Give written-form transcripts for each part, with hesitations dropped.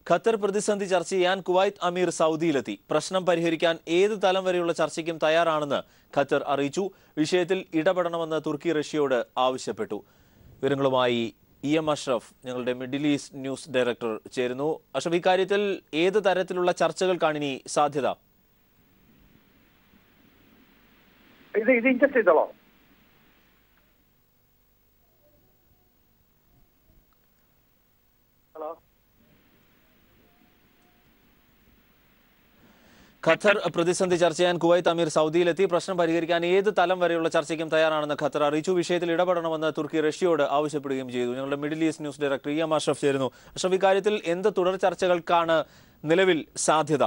Qatar പ്രതിസന്ധി ചർച്ച ചെയ്യാൻ കുവൈത്ത് അമീർ സൗദിയിലെത്തി. പ്രശ്നം പരിഹരിക്കാൻ ഏത് തലം വരെയുള്ള ചർച്ചയ്ക്കും തയ്യാറാണെന്ന് ഖത്തർ അറിയിച്ചു. വിഷയത്തിൽ ഇടപെടണമെന്ന് തുർക്കി റഷ്യയോട് ആവശ്യപ്പെട്ടു. വിവരങ്ങളുമായി അഷ്റഫ്, ഞങ്ങളുടെ മിഡിൽ ഈസ്റ്റ് ന്യൂസ് ഡയറക്ടർ ചേരുന്നു. അഷ്റഫ്, ഇക്കാര്യത്തിൽ ഏത് തരത്തിലുള്ള ചർച്ചകൾക്കാണ് ഇനി സാധ്യത? ഖത്തർ പ്രതിസന്ധി ചർച്ച ചെയ്യാൻ കുവൈത്ത് അമീർ സൗദിയിലെത്തി. പ്രശ്നം പരിഹരിക്കാൻ ഏത് തലം വരെയുള്ള ചർച്ചയ്ക്കും തയ്യാറാണെന്ന് ഖത്തർ അറിയിച്ചു. വിഷയത്തിൽ ഇടപെടണമെന്ന് തുർക്കി റഷ്യയോട് ആവശ്യപ്പെടുകയും ചെയ്തു. ഞങ്ങളുടെ middle east news director Ashraf ചേരുന്നു. അഷ്റഫ്, ഇക്കാര്യത്തിൽ എന്ത് തുടർ ചർച്ചകൾക്കാണ് നിലവിൽ സാധ്യത?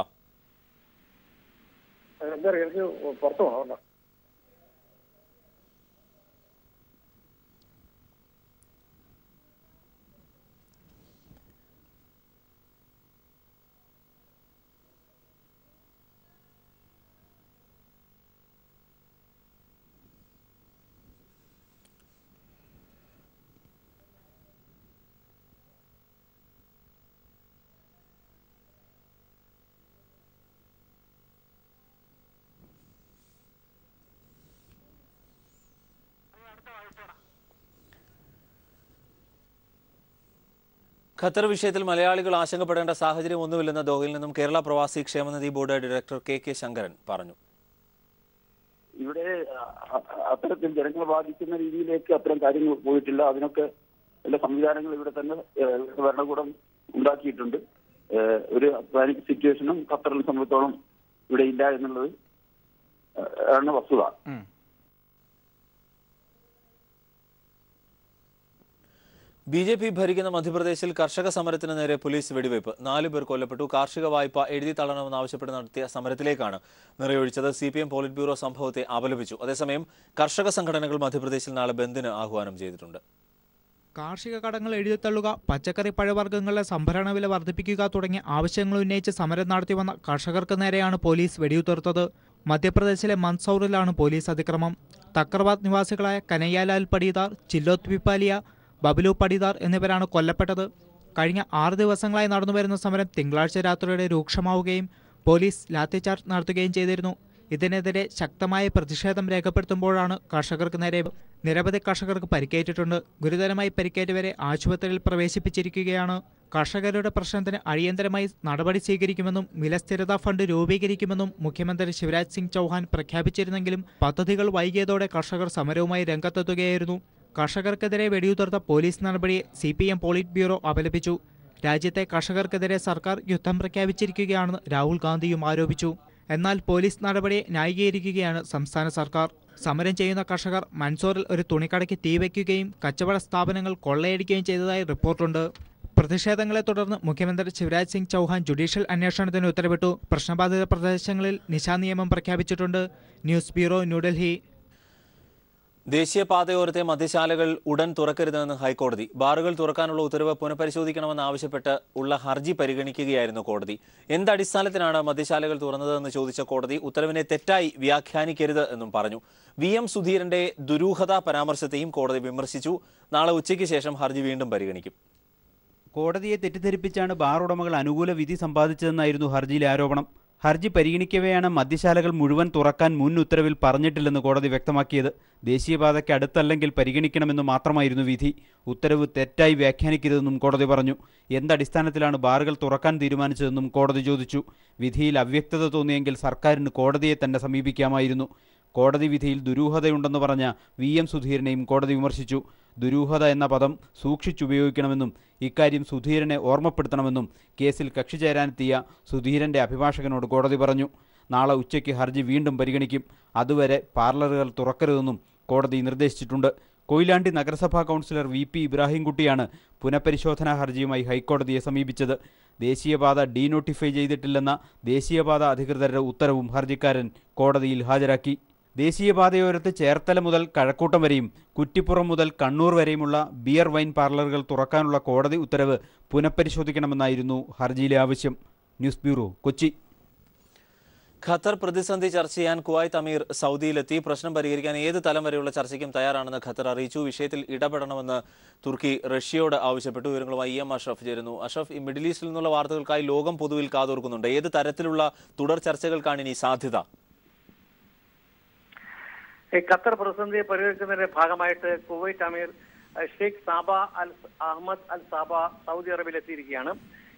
ഖത്തർ വിഷയത്തിൽ മലയാളികൾ ആശങ്കപ്പെടേണ്ട സാഹചര്യം ഒന്നുമില്ലെന്ന് ദോഹയിൽ നിന്നും കേരള പ്രവാസി ക്ഷേമനിധി ബോർഡ് ഡയറക്ടർ കെ ശങ്കരൻ പറഞ്ഞു. ഇവിടെ അത്തരത്തിൽ ജനങ്ങളെ ബാധിക്കുന്ന രീതിയിലേക്ക് അത്തരം കാര്യങ്ങൾ പോയിട്ടില്ല. അതിനൊക്കെ എല്ലാ സംവിധാനങ്ങളും ഇവിടെ തന്നെ ഭരണകൂടം ഉണ്ടാക്കിയിട്ടുണ്ട്. ഒരു പാനിക് സിറ്റുവേഷനും ഖത്തറിനെ സംബന്ധിച്ചോളം ഇവിടെ ഇല്ല എന്നുള്ളത് ആണ് വസ്തുത. BJP ഭരിക്കുന്ന മധ്യപ്രദേശിൽ കർഷക സമരത്തിന് നേരെ പോലീസ് വെടിവയ്പ്. 4 പേർ കൊല്ലപ്പെട്ടു. കാർഷിക വായ്പ എഴുതി തള്ളണമെന്നാവശ്യപ്പെട്ട് നടത്തിയ സമരത്തിലേക്കാണ് നിറയൊഴിച്ചത്. CPM പോളിറ്റ് ബ്യൂറോ സംഭവത്തെ അപലപിച്ചു. അതേസമയം കർഷക സംഘടനകൾ മധ്യപ്രദേശിൽ നാളെ ബന്ദിന് ആഹ്വാനം ചെയ്തിട്ടുണ്ട്. കാർഷിക കടങ്ങൾ എഴുതിത്തള്ളുക, പച്ചക്കറി പഴവർഗ്ഗങ്ങളുടെ സംഭരണ വില വർദ്ധിപ്പിക്കുക തുടങ്ങിയ ആവശ്യങ്ങൾ ഉന്നയിച്ച് സമരം നടത്തിവന്ന കർഷകർക്ക് നേരെയാണ് പോലീസ് വെടിയുതിർത്തത്. മധ്യപ്രദേശിലെ മന്ദ്സൗറിലാണ് പോലീസ് അതിക്രമം. തക്കർവാദ് നിവാസികളായ കനയ്യാലാൽ പടീദാർ, ചില്ലോത്ത് പിപ്പാലിയ, ബബ്ലു പടിദാർ എന്നിവരാണ് കൊല്ലപ്പെട്ടത്. കഴിഞ്ഞ 6 ദിവസങ്ങളായി നടന്നുവരുന്ന സമരം തിങ്കളാഴ്ച രാത്രിയോടെ രൂക്ഷമാവുകയും പോലീസ് ലാത്തിചാർജ് നടത്തുകയും ചെയ്തിരുന്നു. ഇതിനെതിരെ ശക്തമായ പ്രതിഷേധം രേഖപ്പെടുത്തുമ്പോഴാണ് കർഷകർക്ക് നേരെ നിരവധി കർഷകർക്ക് പരിക്കേറ്റിട്ടുണ്ട്. ഗുരുതരമായി പരിക്കേറ്റവരെ ആശുപത്രിയിൽ പ്രവേശിപ്പിച്ചിരിക്കുകയാണ്. കർഷകരുടെ പ്രശ്നത്തിന് അടിയന്തരമായി നടപടി സ്വീകരിക്കുമെന്നും വിലസ്ഥിരതാ ഫണ്ട് രൂപീകരിക്കുമെന്നും മുഖ്യമന്ത്രി ശിവരാജ് സിംഗ് ചൗഹാൻ പ്രഖ്യാപിച്ചിരുന്നെങ്കിലും പദ്ധതികൾ വൈകിയതോടെ കർഷകർ സമരവുമായി രംഗത്തെത്തുകയായിരുന്നു. കർഷകർക്കെതിരെ വെടിയുതിർത്ത പോലീസ് നടപടിയെ CPM പോളിറ്റ് ബ്യൂറോ അപലപിച്ചു. രാജ്യത്തെ കർഷകർക്കെതിരെ സർക്കാർ യുദ്ധം പ്രഖ്യാപിച്ചിരിക്കുകയാണെന്ന് രാഹുൽ ഗാന്ധിയും ആരോപിച്ചു. എന്നാൽ പോലീസ് നടപടിയെ ന്യായീകരിക്കുകയാണ് സംസ്ഥാന സർക്കാർ. സമരം ചെയ്യുന്ന കർഷകർ മൻസൂറിൽ ഒരു തുണിക്കടയ്ക്ക് തീവയ്ക്കുകയും കച്ചവട സ്ഥാപനങ്ങൾ കൊള്ളയടിക്കുകയും ചെയ്തതായി റിപ്പോർട്ടുണ്ട്. പ്രതിഷേധങ്ങളെ തുടർന്ന് മുഖ്യമന്ത്രി ശിവരാജ് സിംഗ് ചൗഹാൻ ജുഡീഷ്യൽ അന്വേഷണത്തിന് ഉത്തരവിട്ടു. പ്രശ്നബാധിത പ്രദേശങ്ങളിൽ നിശാ നിയമം പ്രഖ്യാപിച്ചിട്ടുണ്ട്. News bureau, New Delhi. ദേശീയപാതയോരത്തെ മദ്യശാലകൾ ഉടൻ തുറക്കരുതെന്ന് ഹൈക്കോടതി. ബാറുകൾ തുറക്കാനുള്ള ഉത്തരവ് പുനഃപരിശോധിക്കണമെന്നാവശ്യപ്പെട്ട് ഉള്ള ഹർജി പരിഗണിക്കുകയായിരുന്നു കോടതി. എന്തടിസ്ഥാനത്തിനാണ് മദ്യശാലകൾ തുറന്നതെന്ന് ചോദിച്ച കോടതി ഉത്തരവിനെ തെറ്റായി വ്യാഖ്യാനിക്കരുത് എന്നും പറഞ്ഞു. VM സുധീരന്റെ ദുരൂഹതാ പരാമർശത്തെയും കോടതി വിമർശിച്ചു. നാളെ ഉച്ചയ്ക്ക് ശേഷം ഹർജി വീണ്ടും പരിഗണിക്കും. കോടതിയെ തെറ്റിദ്ധരിപ്പിച്ചാണ് ബാർ ഉടമകൾ അനുകൂല വിധി സമ്പാദിച്ചതെന്നായിരുന്നു ഹർജിയിലെ ആരോപണം. ഹർജി പരിഗണിക്കവെയാണ് മദ്യശാലകൾ മുഴുവൻ തുറക്കാൻ മുൻ ഉത്തരവിൽ പറഞ്ഞിട്ടില്ലെന്ന് കോടതി വ്യക്തമാക്കിയത്. ദേശീയപാതയ്ക്ക് അടുത്തല്ലെങ്കിൽ പരിഗണിക്കണമെന്ന് മാത്രമായിരുന്നു വിധി. ഉത്തരവ് തെറ്റായി വ്യാഖ്യാനിക്കരുതെന്നും കോടതി പറഞ്ഞു. എന്തടിസ്ഥാനത്തിലാണ് ബാറുകൾ തുറക്കാൻ തീരുമാനിച്ചതെന്നും കോടതി ചോദിച്ചു. വിധിയിൽ അവ്യക്തത തോന്നിയെങ്കിൽ സർക്കാരിന് കോടതിയെ തന്നെ സമീപിക്കാമായിരുന്നു. കോടതി വിധിയിൽ ദുരൂഹതയുണ്ടെന്ന് പറഞ്ഞ VM സുധീരനെയും കോടതി വിമർശിച്ചു. ദുരൂഹത എന്ന പദം സൂക്ഷിച്ചുപയോഗിക്കണമെന്നും ഇക്കാര്യം സുധീരനെ ഓർമ്മപ്പെടുത്തണമെന്നും കേസിൽ കക്ഷി ചേരാനെത്തിയ സുധീരന്റെ അഭിഭാഷകനോട് കോടതി പറഞ്ഞു. നാളെ ഉച്ചയ്ക്ക് ഹർജി വീണ്ടും പരിഗണിക്കും. അതുവരെ പാർലറുകൾ തുറക്കരുതെന്നും കോടതി നിർദ്ദേശിച്ചിട്ടുണ്ട്. കൊയിലാണ്ടി നഗരസഭാ കൗൺസിലർ VP ഇബ്രാഹിംകുട്ടിയാണ് പുനഃപരിശോധനാ ഹർജിയുമായി ഹൈക്കോടതിയെ സമീപിച്ചത്. ദേശീയപാത ഡീനോട്ടിഫൈ ചെയ്തിട്ടില്ലെന്ന ദേശീയപാത അധികൃതരുടെ ഉത്തരവും ഹർജിക്കാരൻ കോടതിയിൽ ഹാജരാക്കി. ദേശീയപാതയോരത്ത് ചേർത്തല മുതൽ കഴക്കൂട്ടം വരെയും കുറ്റിപ്പുറം മുതൽ കണ്ണൂർ വരെയുമുള്ള ബിയർ വൈൻ പാർലറുകൾ തുറക്കാനുള്ള കോടതി ഉത്തരവ് പുനഃപരിശോധിക്കണമെന്നായിരുന്നു ഹർജിയിലെ ആവശ്യം. News bureau, Kochi. ഖത്തർ പ്രതിസന്ധി ചർച്ച ചെയ്യാൻ കുവൈത്ത് അമീർ സൗദിയിലെത്തി. പ്രശ്നം പരിഹരിക്കാൻ ഏത് തലം വരെയുള്ള ചർച്ചയ്ക്കും തയ്യാറാണെന്ന് ഖത്തർ അറിയിച്ചു. വിഷയത്തിൽ ഇടപെടണമെന്ന് തുർക്കി റഷ്യയോട് ആവശ്യപ്പെട്ടു. വിവരങ്ങളുമായി എം അഷ്റഫ് ചേരുന്നു. അഷ്റഫ്, ഈ മിഡിൽ ഈസ്റ്റിൽ നിന്നുള്ള വാർത്തകൾക്കായി ലോകം പൊതുവിൽ കാതോർക്കുന്നുണ്ട്. ഏത് തരത്തിലുള്ള തുടർ ചർച്ചകൾക്കാണ് ഇനി സാധ്യത? ഖത്തർ പ്രതിസന്ധിയെ പരിഹരിക്കുന്നതിന്റെ ഭാഗമായിട്ട് കുവൈറ്റ് അമീർ ഷെയ്ഖ് സാബ അൽ അഹമ്മദ് അൽ സാബ സൗദി അറേബ്യയിൽ എത്തിയിരിക്കുകയാണ്.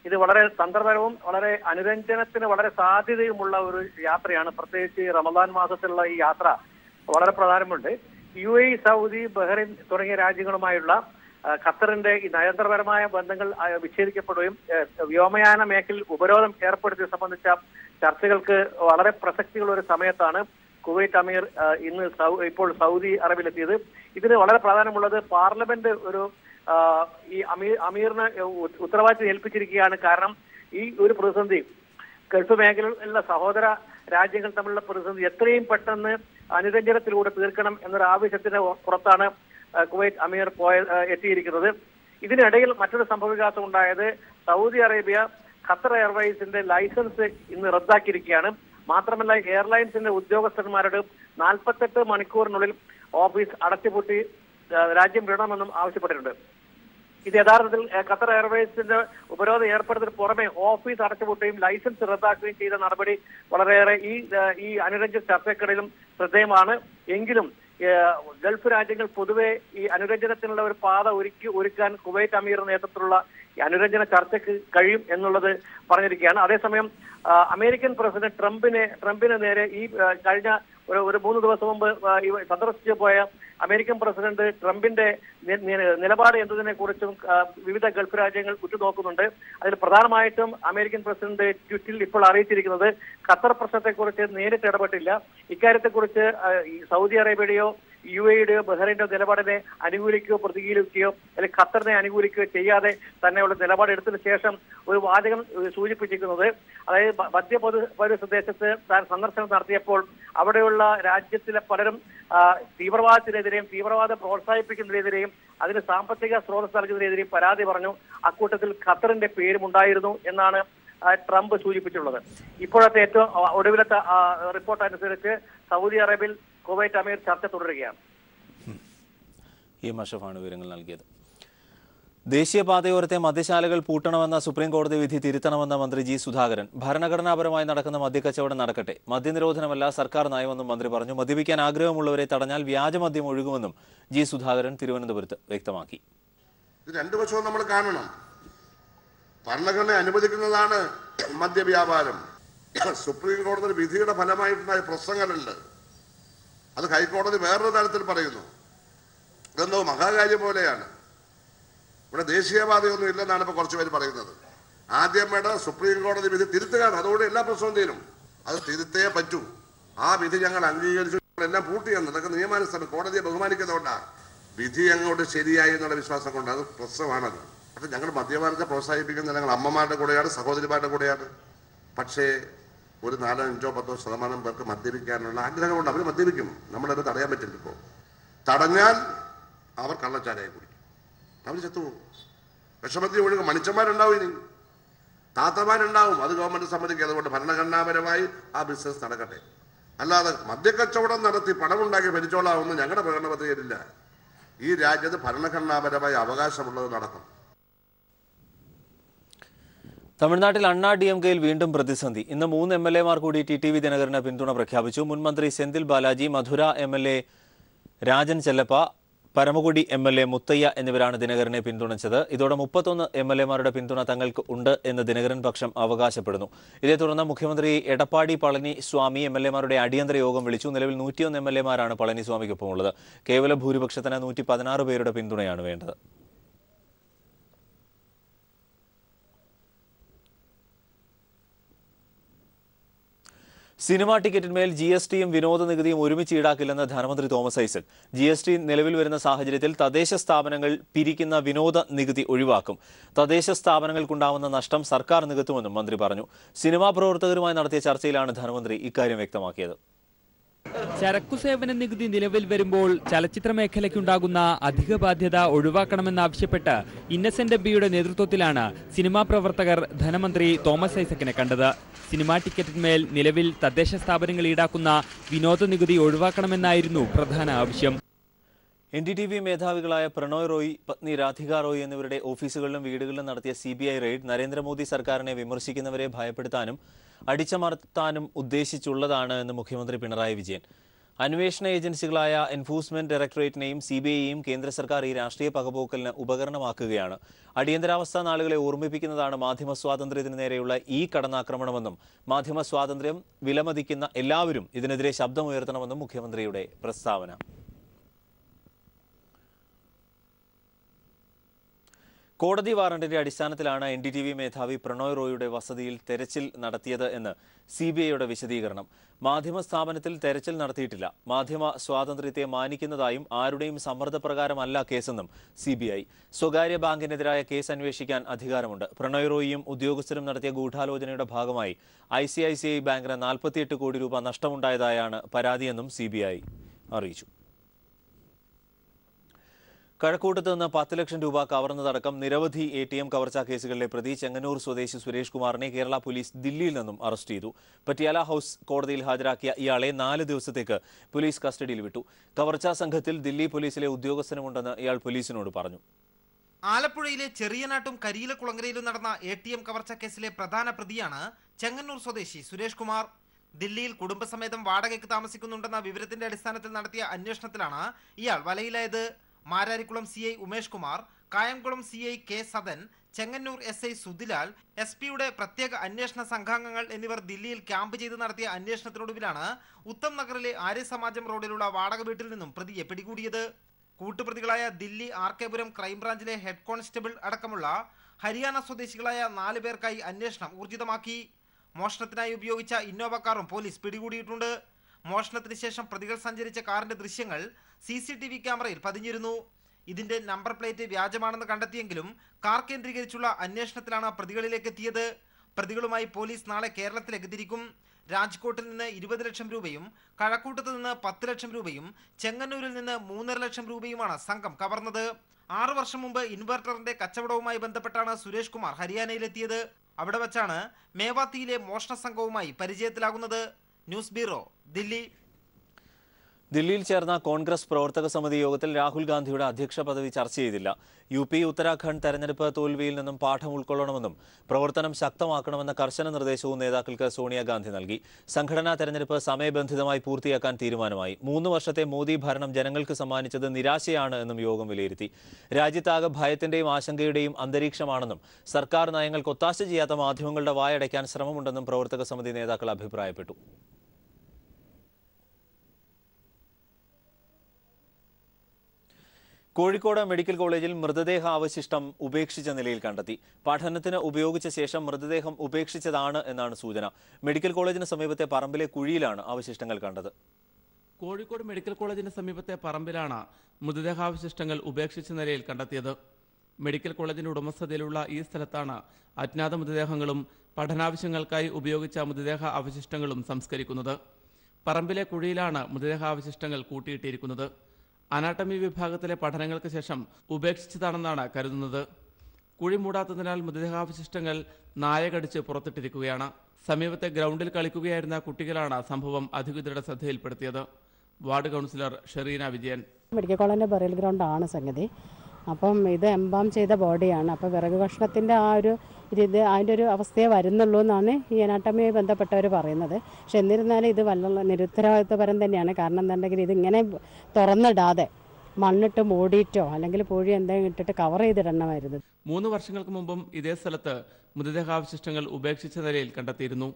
ഇത് വളരെ തന്ത്രപരവും വളരെ അനുരഞ്ജനത്തിന് വളരെ സാധ്യതയുമുള്ള ഒരു യാത്രയാണ്. പ്രത്യേകിച്ച് റമദാൻ മാസത്തിലുള്ള ഈ യാത്ര വളരെ പ്രധാനമുണ്ട്. UAE, സൗദി, ബഹ്റൈൻ തുടങ്ങിയ രാജ്യങ്ങളുമായുള്ള ഖത്തറിന്റെ ഈ നയതന്ത്രപരമായ ബന്ധങ്ങൾ വിച്ഛേദിക്കപ്പെടുകയും വ്യോമയാന മേഖലയിൽ ഉപരോധം ഏർപ്പെടുത്തിയത് സംബന്ധിച്ച ചർച്ചകൾക്ക് വളരെ പ്രസക്തിയുള്ള ഒരു സമയത്താണ് കുവൈറ്റ് അമീർ ഇപ്പോൾ സൗദി അറേബ്യയിലെത്തിയത്. ഇതിന് വളരെ പ്രാധാന്യമുള്ളത് പാർലമെന്റ് ഈ അമീറിന് ഉത്തരവാദിത്തം ഏൽപ്പിച്ചിരിക്കുകയാണ്. കാരണം ഈ ഒരു പ്രതിസന്ധി ഗൾഫ് മേഖലയിലുള്ള സഹോദര രാജ്യങ്ങൾ തമ്മിലുള്ള പ്രതിസന്ധി എത്രയും പെട്ടെന്ന് അനുരഞ്ജനത്തിലൂടെ തീർക്കണം എന്നൊരു ആവശ്യത്തിന് പുറത്താണ് കുവൈറ്റ് അമീർ എത്തിയിരിക്കുന്നത്. ഇതിനിടയിൽ മറ്റൊരു സംഭവവികാസം ഉണ്ടായത് സൗദി അറേബ്യ ഖത്തർ എയർവേസിന്റെ ലൈസൻസ് ഇന്ന് റദ്ദാക്കിയിരിക്കുകയാണ്. മാത്രമല്ല എയർലൈൻസിന്റെ ഉദ്യോഗസ്ഥന്മാരോട് 48 മണിക്കൂറിനുള്ളിൽ ഓഫീസ് അടച്ചുപൂട്ടി രാജ്യം വിടണമെന്നും ആവശ്യപ്പെട്ടിട്ടുണ്ട്. ഇത് യഥാർത്ഥത്തിൽ ഖത്തർ എയർവേസിന്റെ ഉപരോധം ഏർപ്പെടുന്നതിന് പുറമെ ഓഫീസ് അടച്ചുപൂട്ടുകയും ലൈസൻസ് റദ്ദാക്കുകയും ചെയ്ത നടപടി വളരെയേറെ ഈ അനുരഞ്ജന ചർച്ചയ്ക്കിടയിലും ശ്രദ്ധേയമാണ്. എങ്കിലും ഗൾഫ് രാജ്യങ്ങൾ പൊതുവെ ഈ അനുരഞ്ജനത്തിനുള്ള ഒരു പാത ഒരുക്കാൻ കുവൈറ്റ് അമീർ നേതൃത്വത്തിലുള്ള ഈ അനുരഞ്ജന ചർച്ചയ്ക്ക് കഴിയും എന്നുള്ളത് പറഞ്ഞിരിക്കുകയാണ്. അതേസമയം അമേരിക്കൻ പ്രസിഡന്റ് ട്രംപിന് നേരെ ഈ കഴിഞ്ഞ ഒരു 3 ദിവസം മുമ്പ് സന്ദർശിച്ചു പോയ അമേരിക്കൻ പ്രസിഡന്റ് ട്രംപിന്റെ നിലപാട് എന്നതിനെ കുറിച്ചും വിവിധ ഗൾഫ് രാജ്യങ്ങൾ ഉറ്റുനോക്കുന്നുണ്ട്. അതിൽ പ്രധാനമായിട്ടും അമേരിക്കൻ പ്രസിഡന്റ് ട്വിറ്ററിൽ ഇപ്പോൾ അറിയിച്ചിരിക്കുന്നത് ഖത്തർ പ്രശ്നത്തെക്കുറിച്ച് നേരിട്ട് ഇടപെട്ടില്ല. ഇക്കാര്യത്തെക്കുറിച്ച് സൗദി അറേബ്യയുടെയോ UAEയുടെയോ ബഹ്റൈന്റെയോ നിലപാടിനെ അനുകൂലിക്കുകയോ പ്രതികൂലിക്കുകയോ അല്ലെങ്കിൽ ഖത്തറിനെ അനുകൂലിക്കുകയോ ചെയ്യാതെ തന്നെയുള്ള നിലപാടെടുത്തതിനു ശേഷം ഒരു വാചകം സൂചിപ്പിച്ചിരിക്കുന്നത്, അതായത് മധ്യ പ്രദേശത്ത് താൻ സന്ദർശനം നടത്തിയപ്പോൾ അവിടെയുള്ള രാജ്യത്തിലെ പലരും തീവ്രവാദത്തിനെതിരെയും തീവ്രവാദം പ്രോത്സാഹിപ്പിക്കുന്നതിനെതിരെയും അതിന് സാമ്പത്തിക സ്രോതസ് നൽകുന്നതിനെതിരെയും പരാതി പറഞ്ഞു. അക്കൂട്ടത്തിൽ ഖത്തറിന്റെ പേരും ഉണ്ടായിരുന്നു എന്നാണ് ട്രംപ് സൂചിപ്പിച്ചിട്ടുള്ളത്. ഇപ്പോഴത്തെ ഏറ്റവും ഒടുവിലത്തെ റിപ്പോർട്ട് അനുസരിച്ച് സൗദി അറേബ്യയിൽ കുവൈറ്റ് അമീർ ചർച്ച തുടരുകയാണ്. ഈ അഷ്റഫാണ് വിവരങ്ങൾ നൽകിയത്. ദേശീയപാതയോരത്തെ മദ്യശാലകൾ പൂട്ടണമെന്ന സുപ്രീം കോടതി വിധി തിരുത്തണമെന്ന മന്ത്രി ജി സുധാകരൻ. ഭരണഘടനാപരമായി നടക്കുന്ന മദ്യക്കച്ചവടം നടക്കട്ടെ, മദ്യനിരോധനമല്ല സർക്കാർ നയമെന്നും മന്ത്രി പറഞ്ഞു. മദ്യപിക്കാൻ ആഗ്രഹമുള്ളവരെ തടഞ്ഞാൽ വ്യാജമദ്യം ഒഴുകുമെന്നും ജി സുധാകരൻ തിരുവനന്തപുരത്ത് വ്യക്തമാക്കി. ഇത് രണ്ടു വശവും നമ്മൾ കാണണം. ഭരണഘടന അനുവദിക്കുന്നതാണ് മദ്യവ്യാപാരം. സുപ്രീം കോടതി വിധിയുടെ ഫലമായിട്ടുണ്ടായ പ്രശ്നങ്ങളുണ്ട്. അത് ഹൈക്കോടതി വേറൊരു തരത്തിൽ പറയുന്നു. ഇതെന്തോ മഹാകാര്യം പോലെയാണ്. ഇവിടെ ദേശീയപാതയൊന്നും ഇല്ലെന്നാണ് ഇപ്പോൾ കുറച്ചു പേര് പറയുന്നത്. ആദ്യം വേണ്ട സുപ്രീം കോടതി വിധി തിരുത്തുകയാണ്. അതോടെ എല്ലാ പ്രശ്നവും തീരും. അത് തിരുത്തേ പറ്റൂ. ആ വിധി ഞങ്ങൾ അംഗീകരിച്ചു, എല്ലാം പൂർത്തിയാണ്. അതൊക്കെ നിയമാനുസരണം കോടതിയെ ബഹുമാനിക്കുന്നതുകൊണ്ടാണ്. വിധി അങ്ങോട്ട് ശരിയായി എന്നുള്ള വിശ്വാസം കൊണ്ട് അത് പ്രശ്നമാണത്. പക്ഷെ ഞങ്ങൾ മദ്യപാനത്തെ പ്രോത്സാഹിപ്പിക്കുന്ന ഞങ്ങൾ അമ്മമാരുടെ കൂടെയാണ്, സഹോദരിമാരുടെ കൂടെയാണ്. പക്ഷേ ഒരു 4-5-10% പേർക്ക് മദ്യപിക്കാനുള്ള ആഗ്രഹമുണ്ട്. അവർ മദ്യപിക്കും. നമ്മളത് തടയാൻ പറ്റില്ല. ഇപ്പോൾ തടഞ്ഞാൽ അവർ കള്ളച്ചാരായി കുടിക്കും, അവർ ചത്തുപോകും. വിഷമദ്യം ഒഴുകും. മനുഷ്യന്മാരുണ്ടാവും, ഇനി താത്തമാരുണ്ടാവും. അത് ഗവൺമെന്റ് സമ്മതിക്കുക. അതുകൊണ്ട് ഭരണഘടനാപരമായി ആ ബിസിനസ് നടക്കട്ടെ. അല്ലാതെ മദ്യക്കച്ചവടം നടത്തി പണമുണ്ടാക്കി ഭരിച്ചോളാവുന്ന ഞങ്ങളുടെ പ്രകടന പദ്ധതിയിലില്ല. ഈ രാജ്യത്ത് ഭരണഘടനാപരമായി അവകാശമുള്ളത് നടക്കും. തമിഴ്നാട്ടിൽ അണ്ണാ DMKയിൽ വീണ്ടും പ്രതിസന്ധി. ഇന്ന് 3 MLAമാർ കൂടി TTV ദിനകരന് പിന്തുണ പ്രഖ്യാപിച്ചു. മുൻമന്ത്രി സെന്തിൽ ബാലാജി, മധുര MLA രാജൻ ചെല്ലപ്പ, പരമകുടി MLA മുത്തയ്യ എന്നിവരാണ് ദിനകരനെ പിന്തുണച്ചത്. ഇതോടെ 31 MLAമാരുടെ പിന്തുണ തങ്ങൾക്ക് ഉണ്ട് എന്ന് ദിനകരൻ പക്ഷം അവകാശപ്പെടുന്നു. ഇതേ തുടർന്ന് മുഖ്യമന്ത്രി എടപ്പാടി പളനിസ്വാമി MLAമാരുടെ അടിയന്തര യോഗം വിളിച്ചു. നിലവിൽ 101 MLAമാരാണ് പളനിസ്വാമിക്കൊപ്പമുള്ളത്. കേവല ഭൂരിപക്ഷത്തിന് 116 പേരുടെ പിന്തുണയാണ് വേണ്ടത്. സിനിമാ ടിക്കറ്റിന്മേൽ GSTയും വിനോദ നികുതിയും ഒരുമിച്ച് ഈടാക്കില്ലെന്ന് ധനമന്ത്രി തോമസ് ഐസക്. GST നിലവിൽ വരുന്ന സാഹചര്യത്തിൽ തദ്ദേശ സ്ഥാപനങ്ങൾ പിരിക്കുന്ന വിനോദ നികുതി ഒഴിവാക്കും. തദ്ദേശ സ്ഥാപനങ്ങൾക്കുണ്ടാവുന്ന നഷ്ടം സർക്കാർ നികത്തുമെന്നും മന്ത്രി പറഞ്ഞു. സിനിമാ പ്രവർത്തകരുമായി നടത്തിയ ചർച്ചയിലാണ് ധനമന്ത്രി ഇക്കാര്യം വ്യക്തമാക്കിയത്. ചരക്കുസേവന നികുതി നിലവിൽ വരുമ്പോൾ ചലച്ചിത്ര മേഖലയ്ക്കുണ്ടാകുന്ന അധിക ബാധ്യത ഒഴിവാക്കണമെന്നാവശ്യപ്പെട്ട് ഇന്നസെന്റ് എംപിയുടെ നേതൃത്വത്തിലാണ് സിനിമാ പ്രവർത്തകർ ധനമന്ത്രി തോമസ് ഐസക്കിനെ കണ്ടത്. സിനിമാ ടിക്കറ്റിന്മേൽ നിലവിൽ തദ്ദേശ സ്ഥാപനങ്ങൾ ഈടാക്കുന്ന വിനോദ നികുതി ഒഴിവാക്കണമെന്നായിരുന്നു പ്രധാന ആവശ്യം. NDTV മേധാവികളായ പ്രണോയ് റോയ്, പത്നി രാധിക റോയ് എന്നിവരുടെ ഓഫീസുകളിലും വീടുകളിലും നടത്തിയ CBI റെയ്ഡ് നരേന്ദ്രമോദി സർക്കാരിനെ വിമർശിക്കുന്നവരെ ഭയപ്പെടുത്താനും അടിച്ചമർത്താനും ഉദ്ദേശിച്ചുള്ളതാണ് എന്ന് മുഖ്യമന്ത്രി പിണറായി വിജയൻ. അന്വേഷണ ഏജൻസികളായ എൻഫോഴ്സ്മെന്റ് ഡയറക്ടറേറ്റിനെയും CBIയെയും കേന്ദ്ര സർക്കാർ ഈ രാഷ്ട്രീയ പകപോക്കലിന് ഉപകരണമാക്കുകയാണ്. അടിയന്തരാവസ്ഥ നാളുകളെ ഓർമ്മിപ്പിക്കുന്നതാണ് മാധ്യമ സ്വാതന്ത്ര്യത്തിന് നേരെയുള്ള ഈ കടന്നാക്രമണമെന്നും മാധ്യമ സ്വാതന്ത്ര്യം വിലമതിക്കുന്ന എല്ലാവരും ഇതിനെതിരെ ശബ്ദമുയർത്തണമെന്നും മുഖ്യമന്ത്രിയുടെ പ്രസ്താവന. കോടതി വാറണ്ടിന്റെ അടിസ്ഥാനത്തിലാണ് NDTV മേധാവി പ്രണോയ് റോയിയുടെ വസതിയിൽ തെരച്ചിൽ നടത്തിയത് എന്ന് CBIയുടെ വിശദീകരണം. മാധ്യമ സ്ഥാപനത്തിൽ തെരച്ചിൽ നടത്തിയിട്ടില്ല. മാധ്യമ സ്വാതന്ത്ര്യത്തെ മാനിക്കുന്നതായും ആരുടെയും സമ്മർദ്ദപ്രകാരമല്ല കേസെന്നും CBI. സ്വകാര്യ ബാങ്കിനെതിരായ കേസ് അന്വേഷിക്കാൻ അധികാരമുണ്ട്. പ്രണോയ് റോയിയും ഉദ്യോഗസ്ഥരും നടത്തിയ ഗൂഢാലോചനയുടെ ഭാഗമായി ICICI ബാങ്കിന് 48 കോടി രൂപ നഷ്ടമുണ്ടായതായാണ് പരാതിയെന്നും CBI അറിയിച്ചു. കഴക്കൂട്ടത്ത് നിന്ന് 10 ലക്ഷം രൂപ കവർന്നതടക്കം നിരവധി ATM കവർച്ചാ കേസുകളിലെ പ്രതി ചെങ്ങന്നൂർ സ്വദേശി സുരേഷ് കുമാറിനെ കേരള പോലീസ് ദില്ലിയിൽ നിന്നും അറസ്റ്റ് ചെയ്തു. പട്യാല ഹൌസ് കോടതിയിൽ ഹാജരാക്കിയ ഇയാളെ 4 ദിവസത്തേക്ക് പോലീസ് കസ്റ്റഡിയിൽ വിട്ടു. കവർച്ചാ സംഘത്തിൽ ദില്ലി പോലീസിലെ ഉദ്യോഗസ്ഥനുമുണ്ടെന്ന് ഇയാൾ പോലീസിനോട് പറഞ്ഞു. ആലപ്പുഴയിലെ ചെറിയനാട്ടും കരിയിലക്കുളങ്ങരയിലും നടന്ന ATM കവർച്ചാ കേസിലെ പ്രധാന പ്രതിയാണ് ചെങ്ങന്നൂർ സ്വദേശി സുരേഷ് കുമാർ. ദില്ലിയിൽ കുടുംബസമേതം വാടകയ്ക്ക് താമസിക്കുന്നുണ്ടെന്ന വിവരത്തിന്റെ അടിസ്ഥാനത്തിൽ നടത്തിയ അന്വേഷണത്തിലാണ് ഇയാൾ വലയിലായത്. Mararikulam CI Umesh Kumar, Kayamkulam CI K Sadan, Chengannur SI Sudhilal, SP-യുടെ പ്രത്യേക അന്വേഷണ സംഘാംഗങ്ങൾ എന്നിവർ ദില്ലിയിൽ ക്യാമ്പ് ചെയ്ത് നടത്തിയ അന്വേഷണത്തിനൊടുവിലാണ് ഉത്തം നഗറിലെ ആര്യസമാജം റോഡിലുള്ള വാടക വീട്ടിൽ നിന്നും പ്രതിയെ പിടികൂടിയത്. കൂട്ടുപ്രതികളായ ദില്ലി ആർക്കേപുരം ക്രൈംബ്രാഞ്ചിലെ ഹെഡ് കോൺസ്റ്റബിൾ അടക്കമുള്ള ഹരിയാന സ്വദേശികളായ 4 പേർക്കായി അന്വേഷണം ഊർജിതമാക്കി. മോഷണത്തിനായി ഉപയോഗിച്ച ഇന്നോവ കാറും പോലീസ് പിടികൂടിയിട്ടുണ്ട്. മോഷണത്തിന് ശേഷം പ്രതികൾ സഞ്ചരിച്ച കാറിന്റെ ദൃശ്യങ്ങൾ CCTV ക്യാമറയിൽ പതിഞ്ഞിരുന്നു. ഇതിന്റെ നമ്പർ പ്ലേറ്റ് വ്യാജമാണെന്ന് കണ്ടെത്തിയെങ്കിലും കാർ കേന്ദ്രീകരിച്ചുള്ള അന്വേഷണത്തിലാണ് പ്രതികളിലേക്ക് എത്തിയത്. പ്രതികളുമായി പോലീസ് നാളെ കേരളത്തിലേക്ക് തിരിക്കും. രാജ്കോട്ടിൽ നിന്ന് 20 ലക്ഷം രൂപയും കഴക്കൂട്ടത്ത് നിന്ന് 10 ലക്ഷം രൂപയും ചെങ്ങന്നൂരിൽ നിന്ന് 3.5 ലക്ഷം രൂപയുമാണ് സംഘം കവർന്നത്. 6 വർഷം മുമ്പ് ഇൻവെർട്ടറിന്റെ കച്ചവടവുമായി ബന്ധപ്പെട്ടാണ് സുരേഷ് കുമാർ ഹരിയാനയിലെത്തിയത്. അവിടെ വച്ചാണ് മേവാത്തിയിലെ മോഷണ സംഘവുമായി പരിചയത്തിലാകുന്നത്. News bureau, Delhi. ദില്ലിയിൽ ചേർന്ന കോൺഗ്രസ് പ്രവർത്തക സമിതി യോഗത്തിൽ രാഹുൽ ഗാന്ധിയുടെ അധ്യക്ഷ പദവി ചർച്ച ചെയ്തില്ല. UP ഉത്തരാഖണ്ഡ് തെരഞ്ഞെടുപ്പ് തോൽവിയിൽ നിന്നും പാഠം ഉൾക്കൊള്ളണമെന്നും പ്രവർത്തനം ശക്തമാക്കണമെന്ന കർശന നിർദ്ദേശവും നേതാക്കൾക്ക് സോണിയാഗാന്ധി നൽകി. സംഘടനാ തെരഞ്ഞെടുപ്പ് സമയബന്ധിതമായി പൂർത്തിയാക്കാൻ തീരുമാനമായി. 3 വർഷത്തെ മോദി ഭരണം ജനങ്ങൾക്ക് സമ്മാനിച്ചത് നിരാശയാണ് എന്നും യോഗം വിലയിരുത്തി. രാജ്യത്താകെ ഭയത്തിന്റെയും ആശങ്കയുടെയും അന്തരീക്ഷമാണെന്നും സർക്കാർ നയങ്ങൾക്ക് ഒത്താശ ചെയ്യാത്ത മാധ്യമങ്ങളുടെ വായടയ്ക്കാൻ ശ്രമമുണ്ടെന്നും പ്രവർത്തക സമിതി നേതാക്കൾ അഭിപ്രായപ്പെട്ടു. കോഴിക്കോട് മെഡിക്കൽ കോളേജിൽ മൃതദേഹ അവശിഷ്ടം ഉപേക്ഷിച്ച നിലയിൽ കണ്ടെത്തി. പഠനത്തിന് ഉപയോഗിച്ച ശേഷം മൃതദേഹം ഉപേക്ഷിച്ചതാണ് എന്നാണ് സൂചന. മെഡിക്കൽ കോളേജിന് സമീപത്തെ പറമ്പിലെ കുഴിയിലാണ് അവശിഷ്ടങ്ങൾ കണ്ടത്. കോഴിക്കോട് മെഡിക്കൽ കോളേജിന് സമീപത്തെ പറമ്പിലാണ് മൃതദേഹാവശിഷ്ടങ്ങൾ ഉപേക്ഷിച്ച നിലയിൽ കണ്ടെത്തിയത്. മെഡിക്കൽ കോളേജിന്റെ ഉടമസ്ഥതയിലുള്ള ഈ സ്ഥലത്താണ് അജ്ഞാത മൃതദേഹങ്ങളും പഠനാവശ്യങ്ങൾക്കായി ഉപയോഗിച്ച മൃതദേഹ അവശിഷ്ടങ്ങളും സംസ്കരിക്കുന്നത്. പറമ്പിലെ കുഴിയിലാണ് മൃതദേഹാവശിഷ്ടങ്ങൾ കൂട്ടിയിട്ടിരിക്കുന്നത്. അനാട്ടമി വിഭാഗത്തിലെ പഠനങ്ങൾക്ക് ശേഷം ഉപേക്ഷിച്ചതാണെന്നാണ് കരുതുന്നത്. കുഴി മൂടാത്തതിനാൽ മൃതദേഹാവശിഷ്ടങ്ങൾ നായ കടിച്ച് പുറത്തിട്ടിരിക്കുകയാണ്. സമീപത്തെ ഗ്രൗണ്ടിൽ കളിക്കുകയായിരുന്ന കുട്ടികളാണ് സംഭവം അധികൃതരുടെ ശ്രദ്ധയിൽപ്പെടുത്തിയത്. Ward councillor Shereena Vijayan. Medical കോളേജിന്റെ ബറിയൽ ഗ്രൗണ്ടാണ് സംഗതി. അപ്പം ഇത് എംബാം ചെയ്ത ബോഡിയാണ്. അപ്പോൾ വിറക് കഷ്ണത്തിൻ്റെ അതിൻ്റെ ഒരു അവസ്ഥയെ വരുന്നുള്ളൂ എന്നാണ് ഈ അനാട്ടമിയുമായി ബന്ധപ്പെട്ടവർ പറയുന്നത്. പക്ഷെ എന്നിരുന്നാലും ഇത് വല്ല നിരുത്തരവാദിത്വപരം തന്നെയാണ്. കാരണം എന്താണെന്നുണ്ടെങ്കിൽ ഇതിങ്ങനെ തുറന്നിടാതെ മണ്ണിട്ട് മൂടിയിട്ടോ അല്ലെങ്കിൽ പൂഴി എന്തെങ്കിലും ഇട്ടിട്ട് കവർ ചെയ്തിടണമായിരുന്നു. 3 വർഷങ്ങൾക്ക് മുമ്പും ഇതേ സ്ഥലത്ത് മൃതദേഹാവശിഷ്ടങ്ങൾ ഉപേക്ഷിച്ച നിലയിൽ കണ്ടെത്തിയിരുന്നു.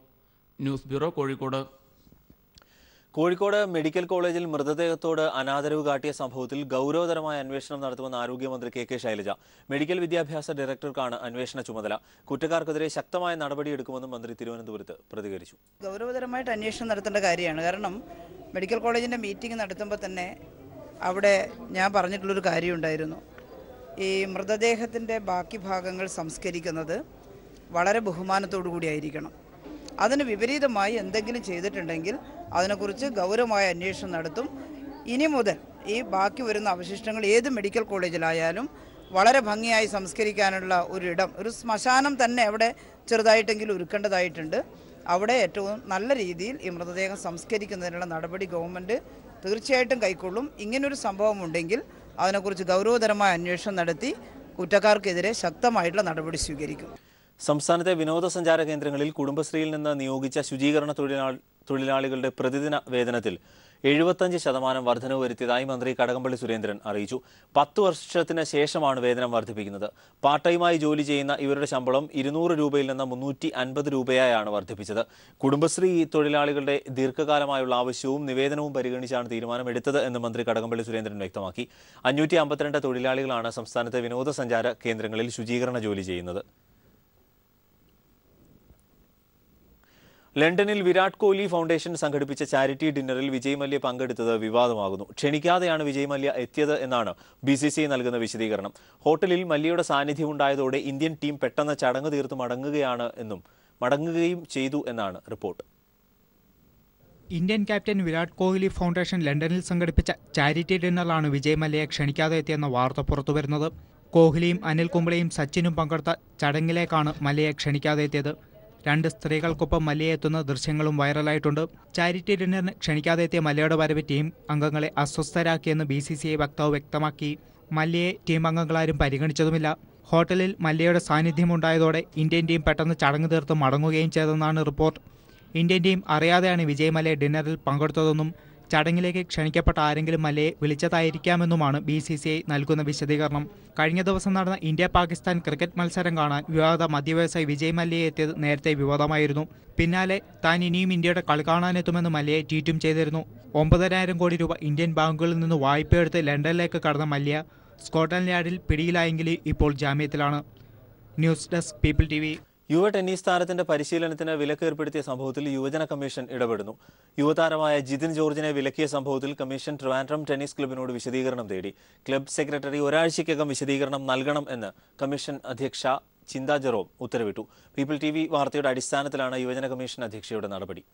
News bureau, Kozhikode. Kozhikode medical കോളേജിൽ മൃതദേഹത്തോട് അനാദരവ് കാട്ടിയ സംഭവത്തിൽ ഗൗരവതരമായ അന്വേഷണം നടത്തുമെന്ന് ആരോഗ്യമന്ത്രി KK ശൈലജ. മെഡിക്കൽ വിദ്യാഭ്യാസ ഡയറക്ടർക്കാണ് അന്വേഷണ ചുമതല. കുറ്റക്കാർക്കെതിരെ ശക്തമായ നടപടിയെടുക്കുമെന്നും മന്ത്രി തിരുവനന്തപുരത്ത് പ്രതികരിച്ചു. ഗൗരവതരമായിട്ട് അന്വേഷണം നടത്തേണ്ട കാര്യമാണ്. കാരണം മെഡിക്കൽ കോളേജിന്റെ മീറ്റിംഗ് നടത്തുമ്പോൾ തന്നെ അവിടെ ഞാൻ പറഞ്ഞിട്ടുള്ളൊരു കാര്യമുണ്ടായിരുന്നു. ഈ മൃതദേഹത്തിൻ്റെ ബാക്കി ഭാഗങ്ങൾ സംസ്കരിക്കുന്നത് വളരെ ബഹുമാനത്തോടു കൂടിയായിരിക്കണം. അതിന് വിപരീതമായി എന്തെങ്കിലും ചെയ്തിട്ടുണ്ടെങ്കിൽ അതിനെക്കുറിച്ച് ഗൗരവമായ അന്വേഷണം നടത്തും. ഇനി മുതൽ ഈ ബാക്കി വരുന്ന അവശിഷ്ടങ്ങൾ ഏത് മെഡിക്കൽ കോളേജിലായാലും വളരെ ഭംഗിയായി സംസ്കരിക്കാനുള്ള ഒരിടം, ഒരു ശ്മശാനം തന്നെ അവിടെ ചെറുതായിട്ടെങ്കിലും ഒരുക്കേണ്ടതായിട്ടുണ്ട്. അവിടെ ഏറ്റവും നല്ല രീതിയിൽ ഈ മൃതദേഹം സംസ്കരിക്കുന്നതിനുള്ള നടപടി ഗവൺമെൻറ് തീർച്ചയായിട്ടും കൈക്കൊള്ളും. ഇങ്ങനൊരു സംഭവം ഉണ്ടെങ്കിൽ അതിനെക്കുറിച്ച് ഗൗരവതരമായ അന്വേഷണം നടത്തി കുറ്റക്കാർക്കെതിരെ ശക്തമായിട്ടുള്ള നടപടി സ്വീകരിക്കും. സംസ്ഥാനത്തെ വിനോദസഞ്ചാര കേന്ദ്രങ്ങളിൽ കുടുംബശ്രീയിൽ നിന്ന് നിയോഗിച്ച ശുചീകരണ തൊഴിലാളികളുടെ പ്രതിദിന വേതനത്തിൽ 75% വർധനവ് വരുത്തിയതായി മന്ത്രി കടകംപള്ളി സുരേന്ദ്രൻ അറിയിച്ചു. 10 വർഷത്തിന് ശേഷമാണ് വേതനം വർദ്ധിപ്പിക്കുന്നത്. പാർട്ട് ടൈമായി ജോലി ചെയ്യുന്ന ഇവരുടെ ശമ്പളം 200 രൂപയിൽ നിന്ന് 350 രൂപയായാണ് വർദ്ധിപ്പിച്ചത്. കുടുംബശ്രീ തൊഴിലാളികളുടെ ദീർഘകാലമായുള്ള ആവശ്യവും നിവേദനവും പരിഗണിച്ചാണ് തീരുമാനമെടുത്തത് എന്ന് മന്ത്രി കടകംപള്ളി സുരേന്ദ്രൻ വ്യക്തമാക്കി. 552 തൊഴിലാളികളാണ് സംസ്ഥാനത്തെ വിനോദസഞ്ചാര കേന്ദ്രങ്ങളിൽ ശുചീകരണ ജോലി ചെയ്യുന്നത്. ലണ്ടനിൽ വിരാട് കോഹ്ലി ഫൗണ്ടേഷൻ സംഘടിപ്പിച്ച ചാരിറ്റി ഡിന്നറിൽ വിജയ് മല്യ പങ്കെടുത്തത് വിവാദമാകുന്നു. ക്ഷണിക്കാതെയാണ് വിജയ് മല്യ എത്തിയത് എന്നാണ് BCCI നൽകുന്ന വിശദീകരണം. ഹോട്ടലിൽ മല്യയുടെ സാന്നിധ്യമുണ്ടായതോടെ ഇന്ത്യൻ ടീം പെട്ടെന്ന് ചടങ്ങ് തീർത്ത് മടങ്ങുകയും ചെയ്തു എന്നാണ് report. Indian captain Virat Kohli foundation ലണ്ടനിൽ സംഘടിപ്പിച്ച ചാരിറ്റി ഡിന്നറിലാണ് വിജയ് മല്യയെ ക്ഷണിക്കാതെ എത്തിയെന്ന വാർത്ത പുറത്തുവരുന്നത്. കോഹ്ലിയും അനിൽ കുംബ്ലെയും സച്ചിനും പങ്കെടുത്ത ചടങ്ങിലേക്കാണ് മല്യയെ ക്ഷണിക്കാതെ എത്തിയത്. 2 സ്ത്രീകൾക്കൊപ്പം മല്യ എത്തുന്ന ദൃശ്യങ്ങളും വൈറലായിട്ടുണ്ട്. ചാരിറ്റി ഡിന്നറിന് ക്ഷണിക്കാതെ എത്തിയ മല്യയുടെ വരവ് ടീം അംഗങ്ങളെ അസ്വസ്ഥരാക്കിയെന്ന് BCCI വക്താവ് വ്യക്തമാക്കി. മല്യയെ ടീം അംഗങ്ങളാരും പരിഗണിച്ചതുമില്ല. ഹോട്ടലിൽ മല്യയുടെ സാന്നിധ്യമുണ്ടായതോടെ ഇന്ത്യൻ ടീം പെട്ടെന്ന് ചടങ്ങ് തീർത്ത് മടങ്ങുകയും ചെയ്തെന്നാണ് റിപ്പോർട്ട്. ഇന്ത്യൻ ടീം അറിയാതെയാണ് വിജയ് മല്യ ഡിന്നറിൽ പങ്കെടുത്തതെന്നും ചടങ്ങിലേക്ക് ക്ഷണിക്കപ്പെട്ട ആരെങ്കിലും മല്യയെ വിളിച്ചതായിരിക്കാമെന്നുമാണ് BCCI നൽകുന്ന വിശദീകരണം. കഴിഞ്ഞ ദിവസം നടന്ന ഇന്ത്യ-പാകിസ്ഥാൻ ക്രിക്കറ്റ് മത്സരം കാണാൻ വിവാദ മധ്യവയസ്സായി വിജയ് മല്യയെ എത്തിയത് നേരത്തെ വിവാദമായിരുന്നു. പിന്നാലെ താൻ ഇനിയും ഇന്ത്യയുടെ കളി കാണാനെത്തുമെന്ന് മല്യയെ ട്വീറ്റും ചെയ്തിരുന്നു. 9,000 കോടി രൂപ ഇന്ത്യൻ ബാങ്കുകളിൽ നിന്ന് വായ്പയെടുത്ത് ലണ്ടനിലേക്ക് കടന്ന മല്യ സ്കോട്ട്ലൻഡ് യാർഡിൽ പിടിയിലായെങ്കിലും ഇപ്പോൾ ജാമ്യത്തിലാണ്. News desk people TV. യുവ ടെന്നീസ് താരത്തിന്റെ പരിശീലനത്തിന് വിലക്ക് ഏർപ്പെടുത്തിയ സംഭവത്തിൽ യുവജന കമ്മീഷൻ ഇടപെടുന്നു. യുവതാരമായ ജിതിൻ ജോർജിനെ വിലക്കിയ സംഭവത്തിൽ കമ്മീഷൻ ട്രിവാൻഡ്രം ടെന്നീസ് ക്ലബിനോട് വിശദീകരണം തേടി. ക്ലബ് സെക്രട്ടറി ഒരാഴ്ചയ്ക്കകം വിശദീകരണം നൽകണം എന്ന് കമ്മീഷൻ അധ്യക്ഷ ചിന്താ ജെറോം ഉത്തരവിട്ടു. പീപ്പിൾ TV വാർത്തയുടെ അടിസ്ഥാനത്തിലാണ് യുവജന കമ്മീഷൻ അധ്യക്ഷയുടെ നടപടി.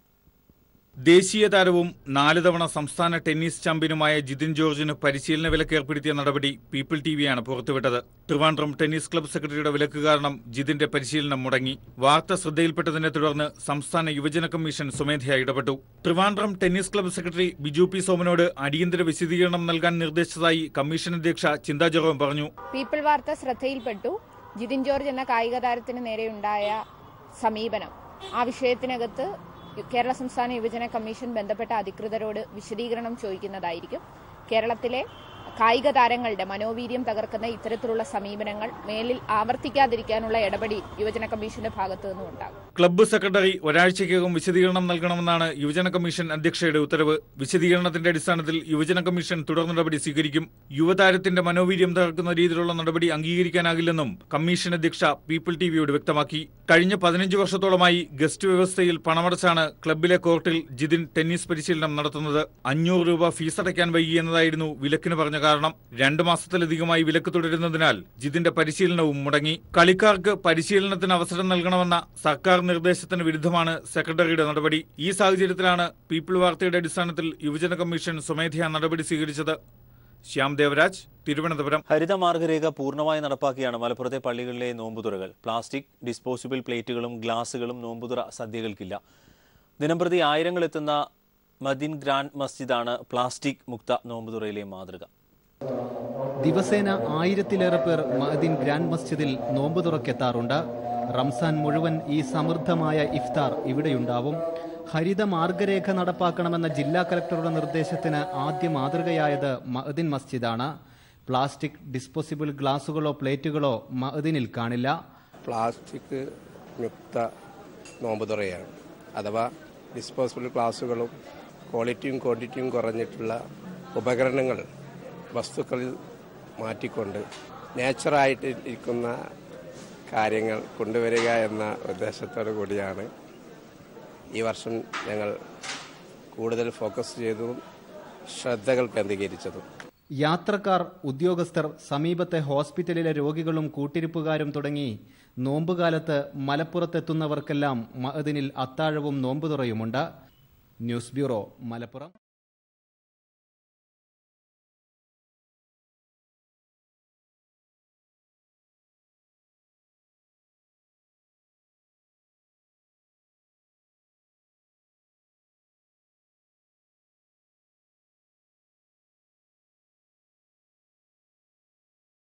ദേശീയ താരവും 4 തവണ സംസ്ഥാന ടെന്നീസ് ചാമ്പ്യനുമായ ജിതിൻ ജോർജിന് പരിശീലന വിലക്ക് ഏർപ്പെടുത്തിയ നടപടി പീപ്പിൾ TVയാണ് പുറത്തുവിട്ടത്. ട്രിവാൻഡ്രം ടെന്നീസ് ക്ലബ് സെക്രട്ടറിയുടെ വിലക്ക് കാരണം ജിതിന്റെ പരിശീലനം മുടങ്ങി. വാർത്ത ശ്രദ്ധയിൽപ്പെട്ടതിനെ തുടർന്ന് സംസ്ഥാന യുവജന കമ്മീഷൻ സ്വമേധയാ ഇടപെട്ടു. Trivandrum tennis club secretary Biju P സോമനോട് അടിയന്തര വിശദീകരണം നൽകാൻ നിർദ്ദേശിച്ചതായി കമ്മീഷൻ അധ്യക്ഷ ചിന്താ ജെറോം പറഞ്ഞു. പീപ്പിൾ വാർത്ത ശ്രദ്ധയിൽപ്പെട്ടു. ജിതിൻ ജോർജ് എന്ന കായിക താരത്തിന് നേരെയുണ്ടായ സമീപനം, ആ വിഷയത്തിനകത്ത് കേരള സംസ്ഥാന യുവജന കമ്മീഷൻ ബന്ധപ്പെട്ട അധികൃതരോട് വിശദീകരണം ചോദിക്കുന്നതായിരിക്കും. കേരളത്തിലെ കായിക താരങ്ങളുടെ മനോവീര്യം തകർക്കുന്ന ഇത്തരത്തിലുള്ള സമീപനങ്ങൾ മേലിൽ ആവർത്തിക്കാതിരിക്കാനുള്ള ഇടപെടി യുവജന കമ്മീഷന്റെ ഭാഗത്തു നിന്നും ഉണ്ടാകും. ക്ലബ്ബ് സെക്രട്ടറി ഒരാഴ്ചയ്ക്കകം വിശദീകരണം നൽകണമെന്നാണ് യുവജന കമ്മീഷൻ അധ്യക്ഷയുടെ ഉത്തരവ്. വിശദീകരണത്തിന്റെ അടിസ്ഥാനത്തിൽ യുവജന കമ്മീഷൻ തുടർ നടപടി സ്വീകരിക്കും. യുവതാരത്തിന്റെ മനോവീര്യം തകർക്കുന്ന രീതിയിലുള്ള നടപടി അംഗീകരിക്കാനാകില്ലെന്നും കമ്മീഷൻ അധ്യക്ഷ പീപ്പിൾ TVയോട് വ്യക്തമാക്കി. കഴിഞ്ഞ 15 വർഷത്തോളമായി ഗസ്റ്റ് വ്യവസ്ഥയിൽ പണമടച്ചാണ് ക്ലബ്ബിലെ കോർട്ടിൽ ജിതിൻ ടെന്നീസ് പരിശീലനം നടത്തുന്നത്. 500 രൂപ ഫീസ് അടയ്ക്കാൻ വൈകിയെന്നതായിരുന്നു വിലക്കിന് പറഞ്ഞ കാരണം. 2 മാസത്തിലധികമായി വിലക്ക് തുടരുന്നതിനാൽ ജിതിന്റെ പരിശീലനവും മുടങ്ങി. കളിക്കാർക്ക് പരിശീലനത്തിന് അവസരം നൽകണമെന്ന സർക്കാർ നിർദ്ദേശത്തിന് വിരുദ്ധമാണ് സെക്രട്ടറിയുടെ നടപടി. ഈ സാഹചര്യത്തിലാണ് പീപ്പിൾ വാർത്തയുടെ അടിസ്ഥാനത്തിൽ യുവജന കമ്മീഷൻ സ്വമേധയാ നടപടി സ്വീകരിച്ചത്. ശ്യാം ദേവരാജ്, തിരുവനന്തപുരം. ഹരിതമാർഗരേഖ പൂർണ്ണമായി നടപ്പാക്കിയാണ് മലപ്പുറത്തെ പള്ളികളിലെ നോമ്പുതുറകൾ. Plastic, disposable പ്ലേറ്റുകളും ഗ്ലാസുകളും നോമ്പുതുറ സദ്യകൾക്കില്ല. ദിനംപ്രതി ആയിരങ്ങളെത്തുന്ന മദീൻ ഗ്രാൻഡ് മസ്ജിദാണ് പ്ലാസ്റ്റിക് മുക്ത നോമ്പുതുറയിലെ മാതൃക. ദിവസേന 1000-ലേറെ പേർ മഅദിൻ ഗ്രാൻഡ് മസ്ജിദിൽ നോമ്പ് തുറക്കെത്താറുണ്ട്. റംസാൻ മുഴുവൻ ഈ സമൃദ്ധമായ ഇഫ്താർ ഇവിടെയുണ്ടാവും. ഹരിത മാർഗരേഖ നടപ്പാക്കണമെന്ന ജില്ലാ കലക്ടറുടെ നിർദ്ദേശത്തിന് ആദ്യ മാതൃകയായത് മഅദിൻ മസ്ജിദാണ്. പ്ലാസ്റ്റിക്, ഡിസ്പോസിബിൾ ഗ്ലാസുകളോ പ്ലേറ്റുകളോ മഅദിനിൽ കാണില്ല. പ്ലാസ്റ്റിക് മുക്ത നോമ്പ് തുറയാണ്. അഥവാ ഡിസ്പോസിബിൾ ഗ്ലാസുകളും ക്വാളിറ്റിയും ക്വാണ്ടിറ്റിയും കുറഞ്ഞിട്ടുള്ള ഉപകരണങ്ങൾ വസ്തുക്കളിൽ മാറ്റിക്കൊണ്ട് നേച്ചറായിട്ട് ഇരിക്കുന്ന കാര്യങ്ങൾ കൊണ്ടുവരിക എന്ന ഉദ്ദേശത്തോടു കൂടിയാണ് ഈ വർഷം ഞങ്ങൾ കൂടുതൽ ഫോക്കസ് ചെയ്തതും ശ്രദ്ധകൾ കേന്ദ്രീകരിച്ചതും. യാത്രക്കാർ, ഉദ്യോഗസ്ഥർ, സമീപത്തെ ഹോസ്പിറ്റലിലെ രോഗികളും കൂട്ടിരിപ്പുകാരും തുടങ്ങി നോമ്പുകാലത്ത് മലപ്പുറത്തെത്തുന്നവർക്കെല്ലാം മഅദിനിൽ അത്താഴവും നോമ്പുതുറയുമുണ്ട്. News bureau, Malappuram.